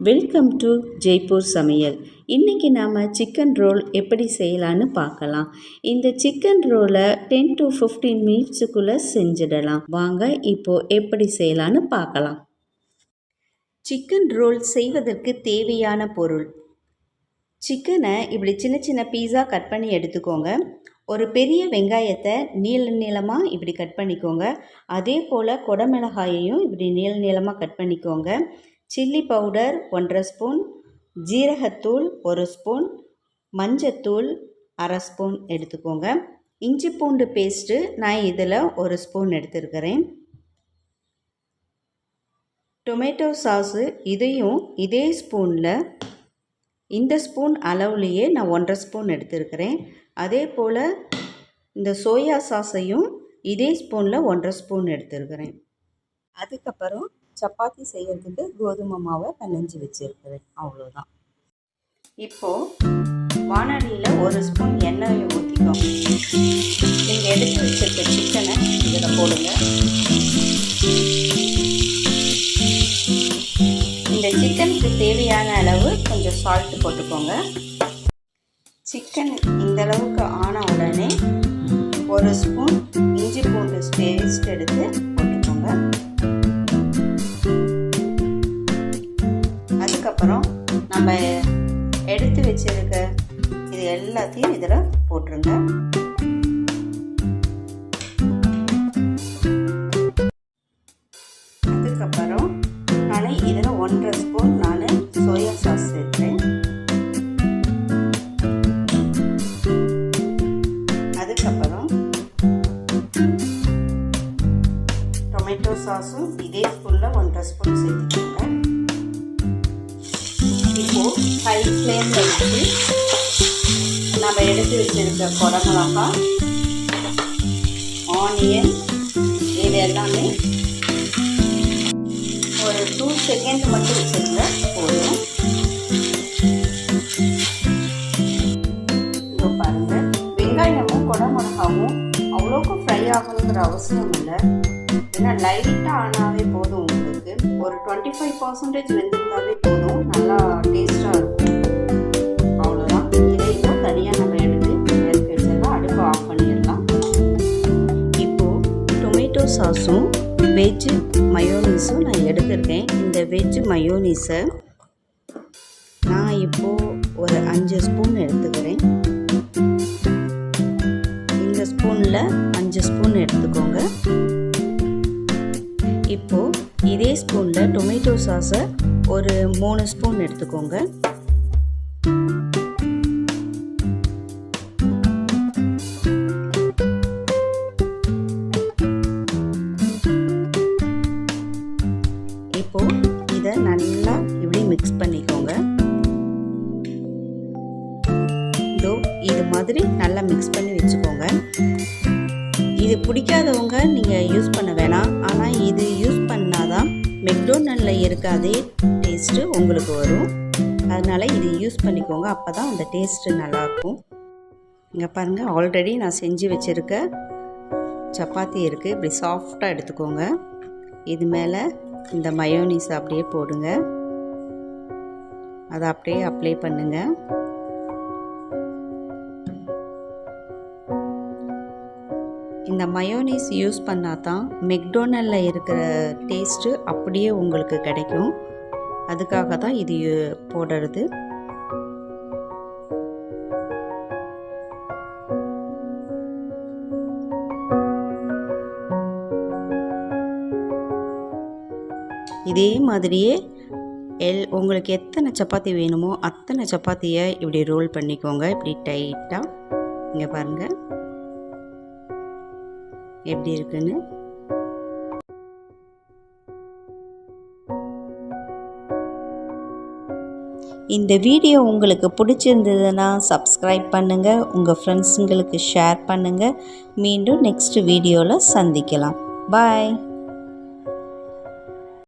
Welcome to Jaipur சமையல். இன்றைக்கி நாம் சிக்கன் ரோல் எப்படி செய்யலான்னு பார்க்கலாம். இந்த சிக்கன் ரோலை 10 to 15 மினிட்ஸுக்குள்ளே செஞ்சிடலாம். வாங்க இப்போது எப்படி செய்யலான்னு பார்க்கலாம். சிக்கன் ரோல் செய்வதற்கு தேவையான பொருள்: சிக்கனை இப்படி சின்ன சின்ன பீஸாக கட் பண்ணி எடுத்துக்கோங்க. ஒரு பெரிய வெங்காயத்தை நீளமாக இப்படி கட் பண்ணிக்கோங்க. அதே போல் குடமிளகாயையும் இப்படி நீளமாக கட் பண்ணிக்கோங்க. சில்லி பவுடர் 1.5 ஸ்பூன், ஜீரகத்தூள் 1 ஸ்பூன், மஞ்சத்தூள் 1/2 ஸ்பூன் எடுத்துக்கோங்க. இஞ்சி பூண்டு பேஸ்ட்டு நான் இதில் 1 ஸ்பூன் எடுத்துருக்கிறேன். டொமேட்டோ சாஸு இதையும் இதே ஸ்பூனில், இந்த ஸ்பூன் அளவுலேயே நான் 1.5 ஸ்பூன் எடுத்துருக்கிறேன். அதே போல் இந்த சோயா சாஸையும் இதே ஸ்பூனில் 1.5 ஸ்பூன் எடுத்துருக்கிறேன். அதுக்கப்புறம் சப்பாத்தி செய்கிறதுக்கு கோதுமை மாவை பிணைஞ்சி வச்சுருக்கிறேன். அவ்வளோதான். இப்போது வானலியில் 1 ஸ்பூன் எண்ணெயை ஊற்றிக்கோங்க. நீங்கள் எடுத்து வச்சுருக்க சிக்கனை இதில் போடுங்க. இந்த சிக்கனுக்கு தேவையான அளவு கொஞ்சம் சால்ட்டு போட்டுக்கோங்க. சிக்கன் இந்த அளவுக்கு ஆன உடனே 1 ஸ்பூன் இஞ்சி பூண்டு பேஸ்ட் எடுத்து போட்டுக்கோங்க. அதுக்கப்புறம் நம்ம எடுத்து வச்சிருக்க இது எல்லாத்தையும் இதில் போட்டுருங்க. அதுக்கப்புறம் நான் இதில் 1.5 ஸ்பூன் நான் சோயா சாஸ் சேர்க்கிறேன். அதுக்கப்புறம் டொமேட்டோ சாஸும் இதே ஸ்பூனில் 1.5 ஸ்பூன் சேர்த்துக்கோங்க. இப்போது ஹை ஃப்ளேமில் வச்சு நம்ம எடுத்து வச்சுருக்க குடமிளகாய், ஆனியன் இது எல்லாமே ஒரு 2 செகண்ட் மட்டும் வச்சுருங்க போதும். இப்போ பாருங்கள், வெங்காயமும் குடமிளகாவும் அவ்வளோக்கு ஃப்ரை ஆகணுங்கிற அவசியம் இல்லை. ஏன்னா லைட்டாக ஆனாவே போதும். உங்களுக்கு ஒரு 25% வெந்திருந்தாவே போதும். நல்லா டேஸ்ட்டாக இருக்கும். அவ்வளோதான். இதையும் தனியாக நம்ம எடுத்து இறக்கி வச்சிடலாம். அடுப்பை ஆஃப் பண்ணிடலாம். இப்போது டொமேட்டோ சாஸும் வெஜ்ஜு மயோனீஸும் நான் எடுத்துருக்கேன். இந்த வெஜ்ஜு மயோனீஸை நான் இப்போது ஒரு 5 ஸ்பூன் எடுத்துக்கிறேன். இந்த ஸ்பூனில் 5 ஸ்பூன் எடுத்துக்கோங்க. இப்போது இதே ஸ்பூனில் டொமேட்டோ சாஸை ஒரு 3 ஸ்பூன் எடுத்துக்கோங்க. இப்போது இதை நல்லா இப்படி மிக்ஸ் பண்ணிக்கோங்க. இதோ இது மாதிரி நல்லா மிக்ஸ் பண்ணி வச்சுக்கோங்க. இது பிடிக்காதவங்க நீங்கள் யூஸ் பண்ண வேணாம். ஆனால் இது யூஸ் பண்ணாதான் மெக்டோனல்டில் இருக்க அதே டேஸ்ட்டு உங்களுக்கு வரும். அதனால் இது யூஸ் பண்ணிக்கோங்க. அப்போ தான் அந்த டேஸ்ட்டு நல்லாயிருக்கும். இங்கே பாருங்கள், ஆல்ரெடி நான் செஞ்சு வச்சுருக்க சப்பாத்தி இருக்குது. இப்படி சாஃப்டாக எடுத்துக்கோங்க. இது மேலே இந்த மயோனீஸ் அப்படியே போடுங்க. அதை அப்படியே அப்ளை பண்ணுங்கள். இந்த மயோனீஸ் யூஸ் பண்ணால் தான் மெக்டோனல்டில் இருக்கிற டேஸ்ட்டு அப்படியே உங்களுக்கு கிடைக்கும். அதுக்காக தான் இது போடுறது. இதே மாதிரியே உங்களுக்கு எத்தனை சப்பாத்தி வேணுமோ அத்தனை சப்பாத்தியை இப்படி ரோல் பண்ணிக்கோங்க. இப்படி டைட்டாக. இங்கே பாருங்கள் எப்படி இருக்குன்னு. இந்த வீடியோ உங்களுக்கு பிடிச்சிருந்ததுன்னா சப்ஸ்கிரைப் பண்ணுங்கள். உங்கள் ஃப்ரெண்ட்ஸுங்களுக்கு ஷேர் பண்ணுங்கள். மீண்டும் நெக்ஸ்ட் வீடியோவில் சந்திக்கலாம். பாய்.